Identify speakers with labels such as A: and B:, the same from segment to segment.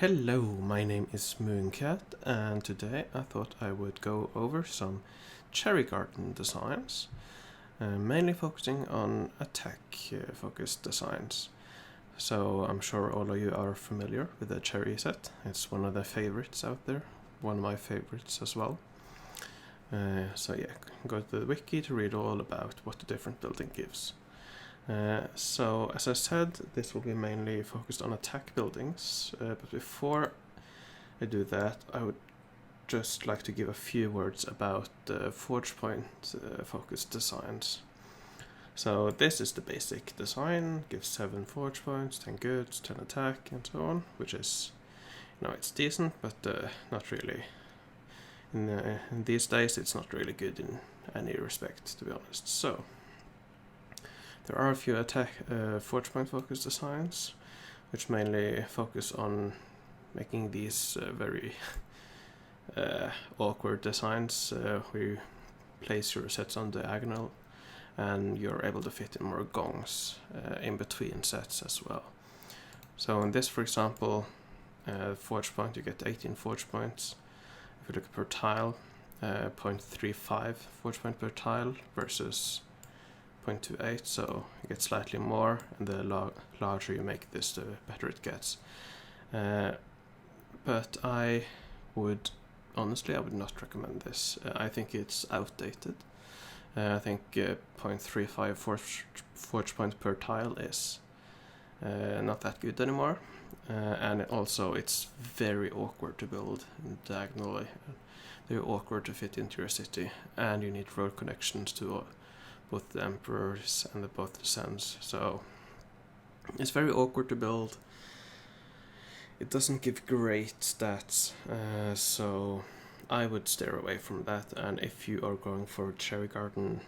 A: Hello, my name is Mooncat, and today I thought I would go over some cherry garden designs, mainly focusing on attack-focused designs. So I'm sure all of you are familiar with the cherry set. It's one of the favorites out there, one of my favorites as well. So yeah, go to the wiki to read all about what the different building gives. So as I said, this will be mainly focused on attack buildings, but before I do that, I would just like to give a few words about the forge point focused designs. So this is the basic design, gives 7 forge points, 10 goods, 10 attack, and so on, which is, it's decent, but not really. In these days, it's not really good in any respect, to be honest. So there are a few attack forge point focused designs, which mainly focus on making these very awkward designs where you place your sets on diagonal and you're able to fit in more gongs in between sets as well. So in this, for example, forge point, you get 18 forge points. If you look per tile, 0.35 forge point per tile versus 0.28, so you get slightly more, and the larger you make this, the better it gets. But I would not recommend this. I think it's outdated. I think 0.35 forge point per tile is not that good anymore, and also it's very awkward to build diagonally, very awkward to fit into your city, and you need road connections to both the emperors and both the sons, so it's very awkward to build. It doesn't give great stats, so I would steer away from that. And if you are going for cherry garden,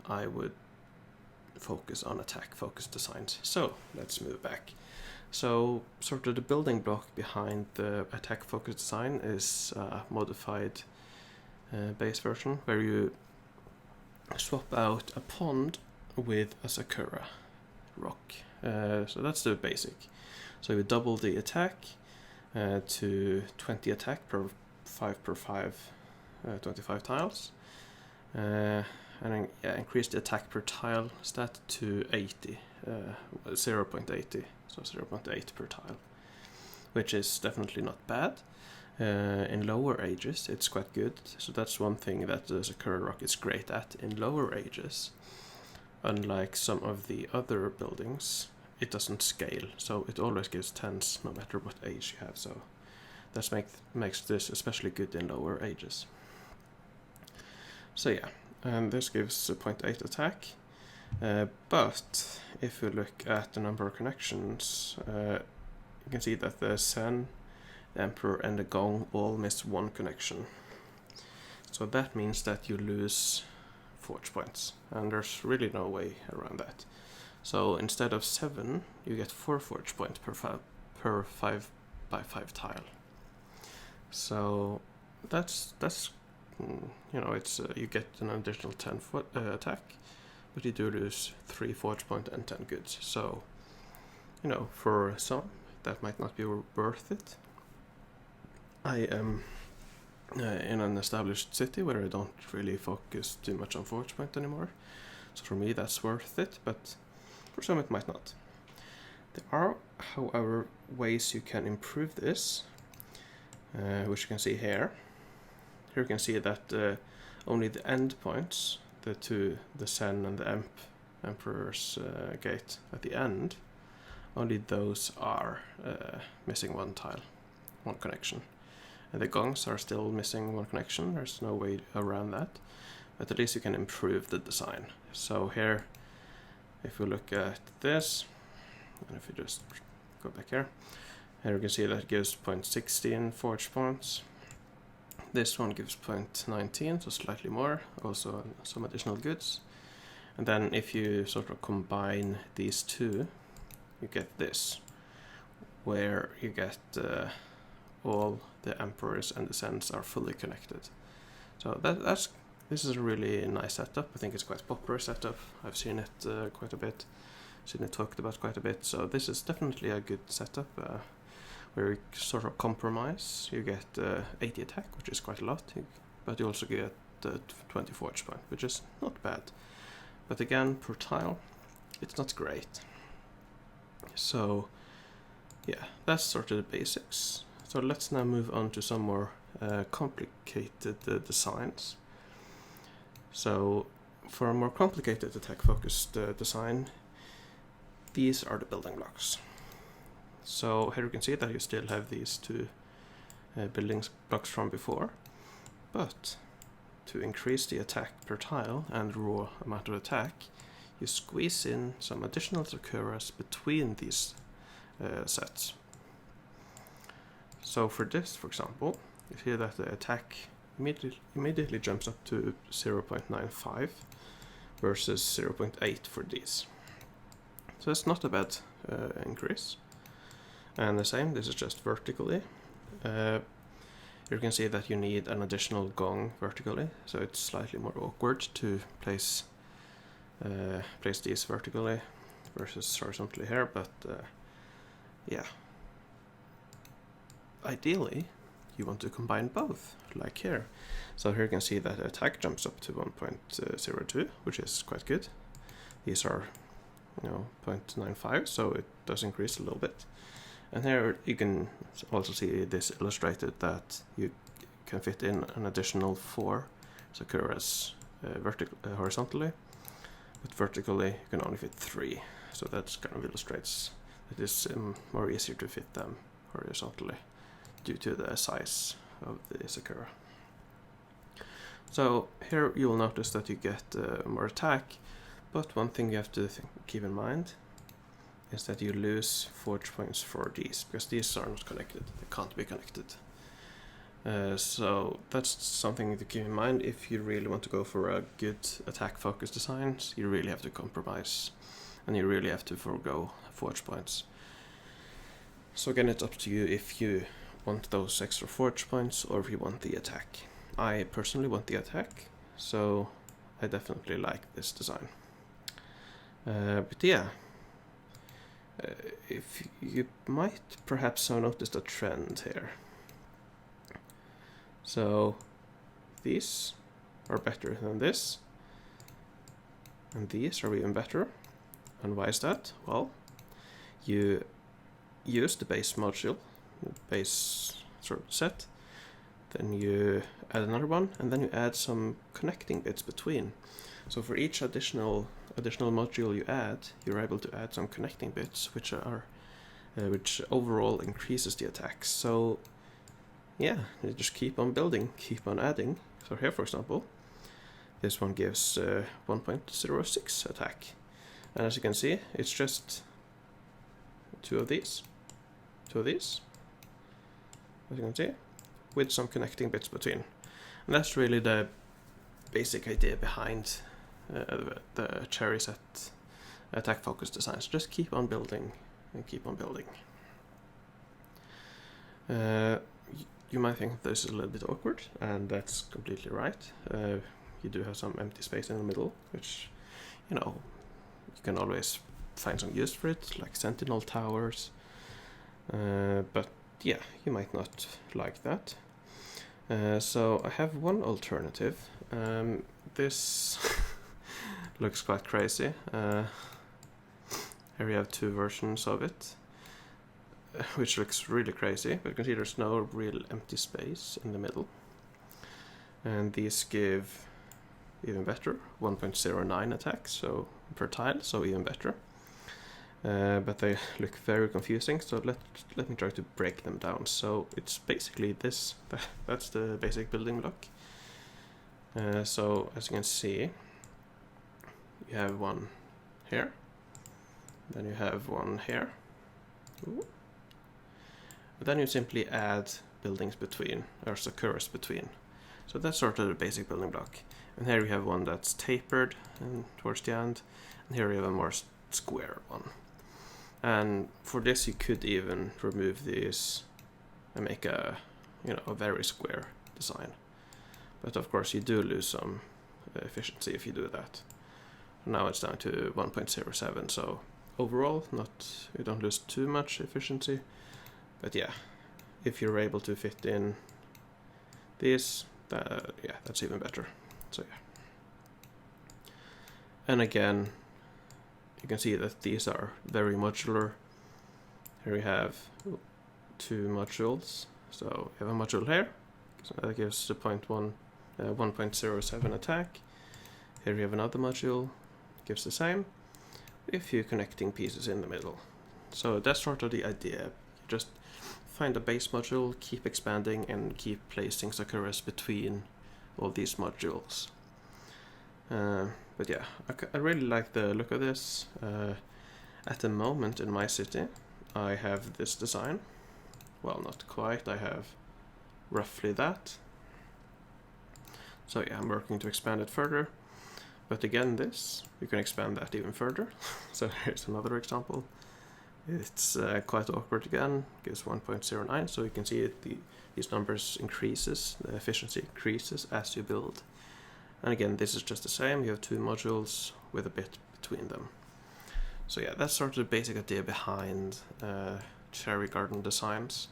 A: I would focus on attack focused designs. So let's move back. So sort of the building block behind the attack focused design is a modified base version where you swap out a pond with a sakura rock. So that's the basic. So you double the attack to 20 attack per 5 per 5, 25 tiles. And then increase the attack per tile stat to 80, 0.80, so 0.8 per tile, which is definitely not bad. In lower ages, it's quite good. So that's one thing that the Sakura Rock is great at in lower ages. Unlike some of the other buildings, it doesn't scale, so it always gives 10s no matter what age you have. So that makes this especially good in lower ages. So yeah, and this gives a 0.8 attack. But if you look at the number of connections, you can see that the Sen, the Emperor, and the Gong all miss 1 connection. So that means that you lose forge points, and there's really no way around that. So instead of 7, you get 4 forge points per 5 by 5 tile. So that's it's you get an additional 10 attack, but you do lose 3 forge point and 10 goods. So for some that might not be worth it. I am in an established city where I don't really focus too much on forge point anymore, so for me that's worth it, but for some it might not. There are, however, ways you can improve this, which you can see here. Here you can see that only the end points, the Sen and the Emperor's gate at the end, only those are missing 1 tile, 1 connection. And the gongs are still missing 1 connection, there's no way around that, but at least you can improve the design. So here, if we look at this, and if you just go back here you can see that it gives 0.16 forge points. This one gives 0.19, so slightly more, also some additional goods. And then if you sort of combine these two, you get this, where you get all the Emperors and the Sens are fully connected. So this is a really nice setup. I think it's quite a popular setup. I've seen it quite a bit, seen it talked about quite a bit. So this is definitely a good setup. where you sort of compromise. You get 80 attack, which is quite a lot, but you also get 20 forge point, which is not bad. But again, per tile, it's not great. So yeah, that's sort of the basics. So let's now move on to some more complicated designs. So for a more complicated attack-focused design, these are the building blocks. So here you can see that you still have these two building blocks from before, but to increase the attack per tile and raw amount of attack, you squeeze in some additional Sakuras between these sets. So for this, for example, you see that the attack immediately jumps up to 0.95 versus 0.8 for these. So that's not a bad increase. And the same, this is just vertically. You can see that you need an additional gong vertically, so it's slightly more awkward to place these vertically versus horizontally here, but yeah. Ideally, you want to combine both, like here. So here you can see that attack jumps up to 1.02, which is quite good. These are, 0.95, so it does increase a little bit. And here you can also see this illustrated that you can fit in an additional 4 Sakuras horizontally, but vertically you can only fit 3. So that kind of illustrates that it's more easier to fit them horizontally due to the size of the Sakura. So here you will notice that you get more attack, but one thing you have to keep in mind is that you lose forge points for these, because these are not connected, they can't be connected. So that's something to keep in mind. If you really want to go for a good attack focused designs, you really have to compromise, and you really have to forego forge points. So again, it's up to you if you want those extra forge points or if you want the attack. I personally want the attack, so I definitely like this design. But yeah, if you might perhaps have noticed a trend here. So these are better than this, and these are even better. And why is that? Well, you use the base module, base sort of set, then you add another one, and then you add some connecting bits between. So for each additional module you add, you're able to add some connecting bits, which overall increases the attack. So yeah, you just keep on building, keep on adding. So here, for example, this one gives 1.06 attack, and as you can see, it's just two of these, as you can see, with some connecting bits between. And that's really the basic idea behind the cherry set attack focused designs. Just keep on building and keep on building. You might think this is a little bit awkward, and that's completely right. You do have some empty space in the middle, which, you can always find some use for it, like sentinel towers. But yeah, you might not like that. So I have one alternative. This looks quite crazy. Here we have two versions of it, which looks really crazy, but you can see there's no real empty space in the middle. And these give even better, 1.09 attack, so per tile, so even better. But they look very confusing, so let me try to break them down. So it's basically this, that's the basic building block. So as you can see, you have one here, then you have one here. Ooh. Then you simply add buildings between, or Sakuras between. So that's sort of the basic building block. And here we have one that's tapered and towards the end, and here we have a more square one. And for this you could even remove these and make a very square design. But of course you do lose some efficiency if you do that. Now it's down to 1.07, so overall you don't lose too much efficiency, But yeah, if you're able to fit in these, yeah, that's even better. So yeah. And again, you can see that these are very modular. Here we have 2 modules. So you have a module here, so that gives the 1.07 attack. Here you have another module, gives the same, with a few connecting pieces in the middle. So that's sort of the idea. You just find a base module, keep expanding, and keep placing Sakuras between all these modules. But yeah, I really like the look of this. At the moment in my city, I have this design. Well, not quite, I have roughly that. So yeah, I'm working to expand it further. But again, this, you can expand that even further. So here's another example. It's quite awkward again, gives 1.09, so you can see these numbers increases, the efficiency increases as you build. And again, this is just the same, you have 2 modules with a bit between them. So yeah, that's sort of the basic idea behind cherry garden designs.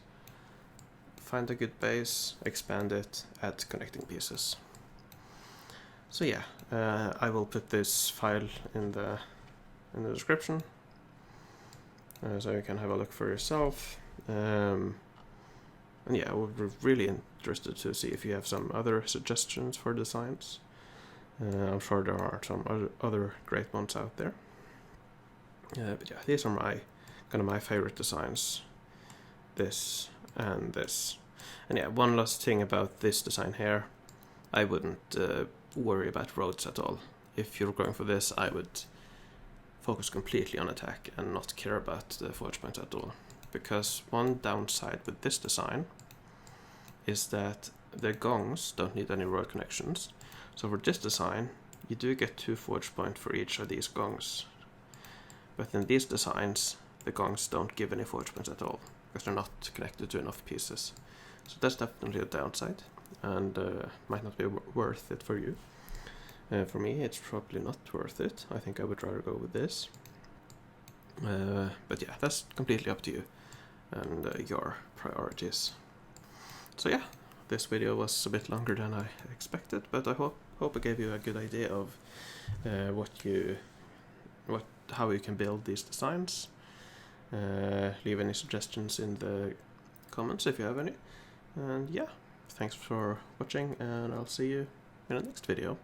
A: Find a good base, expand it, add connecting pieces. So yeah, I will put this file in the description, so you can have a look for yourself. And yeah, we're really interested to see if you have some other suggestions for designs. I'm sure there are some other great ones out there. But yeah, these are my favorite designs. This and this. And yeah, one last thing about this design here. I wouldn't worry about roads at all. If you're going for this, I would focus completely on attack and not care about the forge points at all. Because one downside with this design is that the gongs don't need any road connections. So for this design, you do get 2 forge points for each of these gongs. But in these designs, the gongs don't give any forge points at all, because they're not connected to enough pieces. So that's definitely a downside, and might not be worth it for you. For me, it's probably not worth it. I think I would rather go with this. But yeah, that's completely up to you and your priorities. So yeah, this video was a bit longer than I expected, but I hope I gave you a good idea of how you can build these designs. Leave any suggestions in the comments if you have any. And yeah, thanks for watching, and I'll see you in the next video.